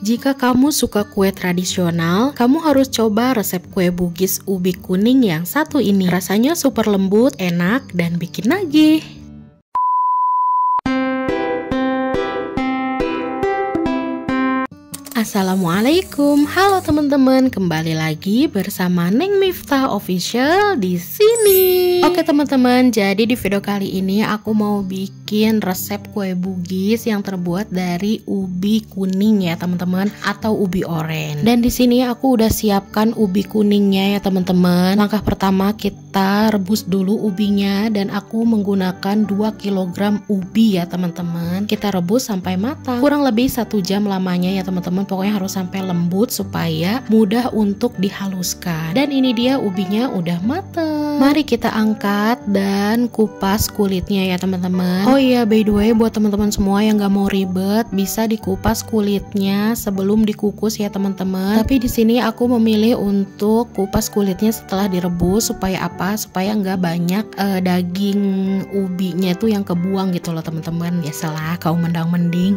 Jika kamu suka kue tradisional, kamu harus coba resep kue Bugis ubi kuning yang satu ini. Rasanya super lembut, enak, dan bikin nagih. Assalamualaikum, halo teman-teman, kembali lagi bersama Neng Miftah Official di sini. Oke teman-teman, jadi di video kali ini aku mau bikin resep kue Bugis yang terbuat dari ubi kuning ya teman-teman, atau ubi oren. Dan di sini aku udah siapkan ubi kuningnya ya teman-teman. Langkah pertama kita rebus dulu ubinya dan aku menggunakan 2 kg ubi ya teman-teman. Kita rebus sampai matang, kurang lebih 1 jam lamanya ya teman-teman. Pokoknya harus sampai lembut supaya mudah untuk dihaluskan. Dan ini dia ubinya udah mateng. Mari kita angkat dan kupas kulitnya ya teman-teman. Oh iya, by the way, buat teman-teman semua yang gak mau ribet, bisa dikupas kulitnya sebelum dikukus ya teman-teman. Tapi di sini aku memilih untuk kupas kulitnya setelah direbus. Supaya apa? Supaya nggak banyak daging ubinya tuh yang kebuang gitu loh teman-teman. Biasalah kaum mendang-mending.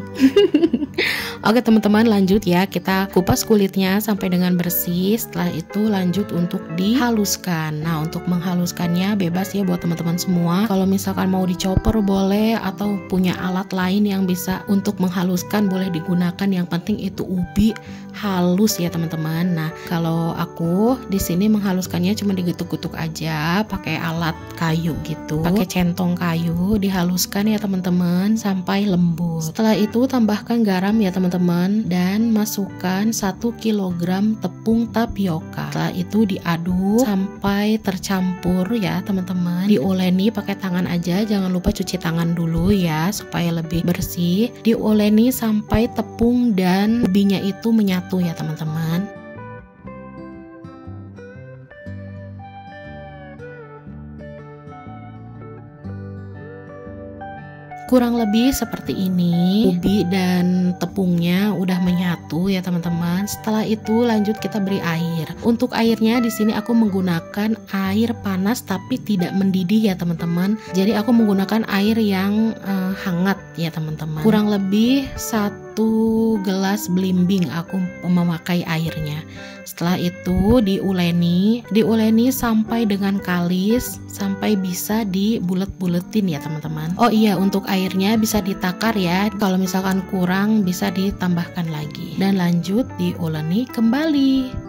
Oke teman-teman, lanjut ya, kita kupas kulitnya sampai dengan bersih. Setelah itu lanjut untuk dihaluskan. Nah, untuk menghaluskannya bebas ya buat teman-teman semua. Kalau misalkan mau dichopper boleh, atau punya alat lain yang bisa untuk menghaluskan boleh digunakan. Yang penting itu ubi halus ya teman-teman. Nah, kalau aku di sini menghaluskannya cuma digetuk-getuk aja pakai alat kayu gitu. Pakai centong kayu dihaluskan ya teman-teman sampai lembut. Setelah itu tambahkan garam ya teman-teman dan masukkan 1 kg tepung tapioka. Setelah itu diaduk sampai tercampur ya teman-teman. Dioleni pakai tangan aja, jangan lupa cuci tangan dulu ya supaya lebih bersih. Dioleni sampai tepung dan ubinya itu menyatu ya teman-teman. Kurang lebih seperti ini, ubi dan tepungnya udah menyatu ya teman-teman. Setelah itu lanjut kita beri air. Untuk airnya di sini aku menggunakan air panas tapi tidak mendidih ya teman-teman. Jadi aku menggunakan air yang hangat ya teman-teman. Kurang lebih 1 gelas belimbing aku memakai airnya. Setelah itu diuleni sampai dengan kalis, sampai bisa dibulet-buletin ya teman-teman. Oh iya, untuk airnya bisa ditakar ya. Kalau misalkan kurang bisa ditambahkan lagi. Dan lanjut diuleni kembali.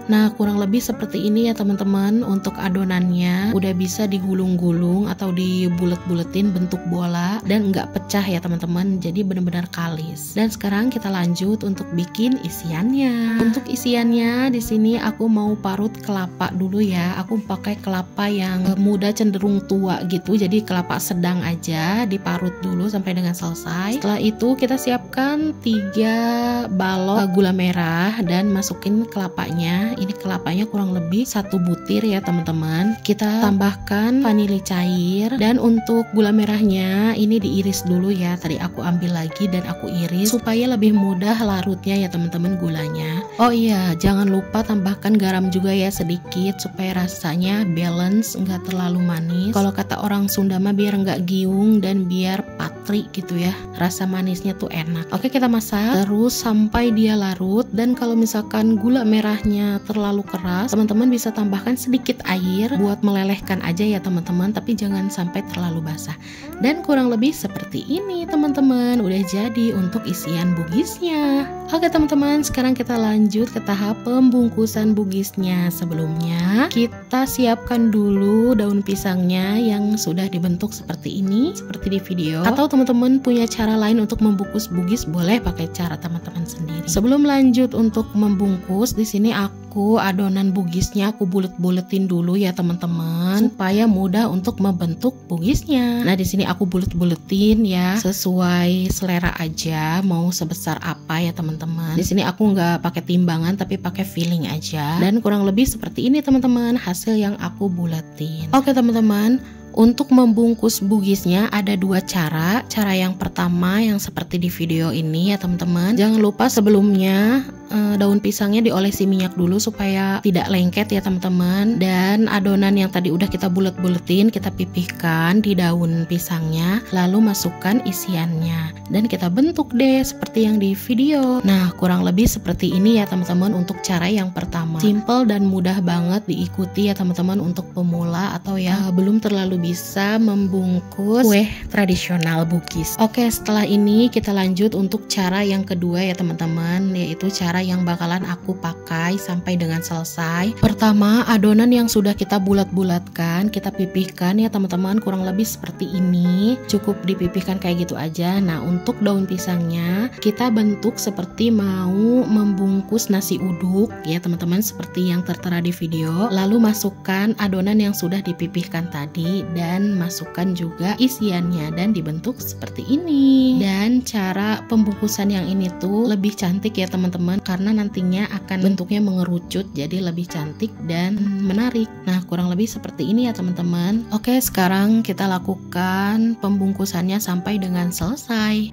Nah, kurang lebih seperti ini ya teman-teman. Untuk adonannya udah bisa digulung-gulung atau dibulet-buletin bentuk bola dan nggak pecah ya teman-teman. Jadi benar-benar kalis. Dan sekarang kita lanjut untuk bikin isiannya. Untuk isiannya di sini aku mau parut kelapa dulu ya. Aku pakai kelapa yang muda cenderung tua gitu. Jadi kelapa sedang aja, diparut dulu sampai dengan selesai. Setelah itu kita siapkan 3 balok gula merah dan masukin kelapanya. Ini kelapanya kurang lebih 1 butir ya teman-teman. Kita tambahkan vanili cair. Dan untuk gula merahnya ini diiris dulu ya. Tadi aku ambil lagi dan aku iris supaya lebih mudah larutnya ya teman-teman gulanya. Oh iya, jangan lupa tambahkan garam juga ya sedikit supaya rasanya balance, nggak terlalu manis. Kalau kata orang Sunda mah biar nggak giung dan biar patri gitu ya. Rasa manisnya tuh enak. Oke, kita masak terus sampai dia larut. Dan kalau misalkan gula merahnya terlalu keras, teman-teman bisa tambahkan sedikit air buat melelehkan aja ya teman-teman, tapi jangan sampai terlalu basah. Dan kurang lebih seperti ini teman-teman, udah jadi untuk isian bugisnya. Oke teman-teman, sekarang kita lanjut ke tahap pembungkusan bugisnya. Sebelumnya kita siapkan dulu daun pisangnya yang sudah dibentuk seperti ini, seperti di video. Atau teman-teman punya cara lain untuk membungkus bugis, boleh pakai cara teman-teman sendiri. Sebelum lanjut untuk membungkus, di sini aku adonan bugisnya aku bulet-buletin dulu ya teman-teman supaya mudah untuk membentuk bugisnya. Nah, di sini aku bulet-buletin ya sesuai selera aja, mau sebesar apa ya teman-teman. Di sini aku nggak pakai timbangan tapi pakai feeling aja. Dan kurang lebih seperti ini teman-teman hasil yang aku buletin. Oke teman-teman, Untuk membungkus bugisnya ada dua cara. Cara yang pertama yang seperti di video ini ya teman-teman. Jangan lupa sebelumnya daun pisangnya diolesi minyak dulu supaya tidak lengket ya teman-teman. Dan adonan yang tadi udah kita bulet-buletin kita pipihkan di daun pisangnya, lalu masukkan isiannya dan kita bentuk deh seperti yang di video. Nah, kurang lebih seperti ini ya teman-teman untuk cara yang pertama. Simple dan mudah banget diikuti ya teman-teman untuk pemula atau ya belum terlalu bisa membungkus kue tradisional Bugis. Oke, setelah ini kita lanjut untuk cara yang kedua ya teman-teman, yaitu cara yang bakalan aku pakai sampai dengan selesai. Pertama, adonan yang sudah kita bulat-bulatkan kita pipihkan ya teman-teman, kurang lebih seperti ini. Cukup dipipihkan kayak gitu aja. Nah, untuk daun pisangnya kita bentuk seperti mau membungkus nasi uduk ya teman-teman, seperti yang tertera di video. Lalu masukkan adonan yang sudah dipipihkan tadi dan masukkan juga isiannya dan dibentuk seperti ini. Dan cara pembungkusan yang ini tuh lebih cantik ya teman-teman, karena nantinya akan bentuknya mengerucut jadi lebih cantik dan menarik. Nah, kurang lebih seperti ini ya teman-teman. Oke, sekarang kita lakukan pembungkusannya sampai dengan selesai.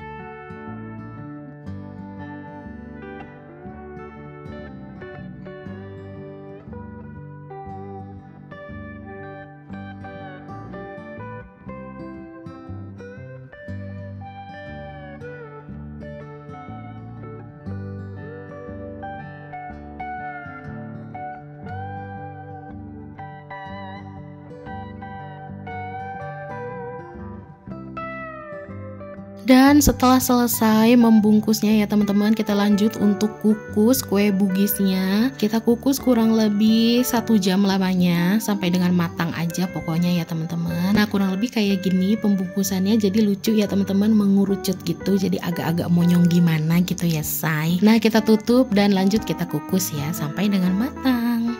Dan setelah selesai membungkusnya ya teman-teman, kita lanjut untuk kukus kue bugisnya. Kita kukus kurang lebih 1 jam lamanya sampai dengan matang aja pokoknya ya teman-teman. Nah, kurang lebih kayak gini pembungkusannya, jadi lucu ya teman-teman, mengerucut gitu, jadi agak-agak monyong gimana gitu ya say. Nah, kita tutup dan lanjut kita kukus ya sampai dengan matang.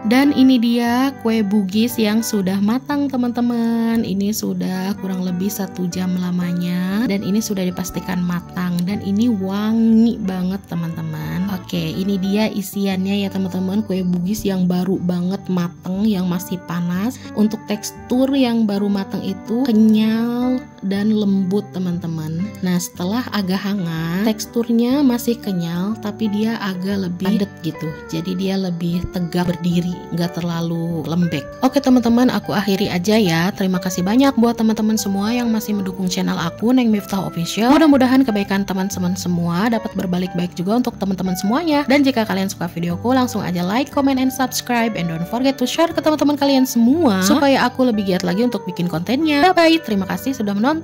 Dan ini dia kue bugis yang sudah matang teman-teman. Ini sudah kurang lebih 1 jam lamanya dan ini sudah dipastikan matang dan ini wangi banget teman-teman. Oke, ini dia isiannya ya teman-teman, kue bugis yang baru banget matang, yang masih panas. Untuk tekstur yang baru matang itu kenyal dan lembut teman-teman. Nah, setelah agak hangat teksturnya masih kenyal tapi dia agak lebih padat gitu, jadi dia lebih tegak berdiri, nggak terlalu lembek. Oke teman-teman, aku akhiri aja ya. Terima kasih banyak buat teman-teman semua yang masih mendukung channel aku Neng Miftah Official. Mudah-mudahan kebaikan teman-teman semua dapat berbalik baik juga untuk teman-teman semuanya. Dan jika kalian suka videoku, langsung aja like, comment, and subscribe, and don't forget to share ke teman-teman kalian semua supaya aku lebih giat lagi untuk bikin kontennya. Bye bye, terima kasih sudah menonton.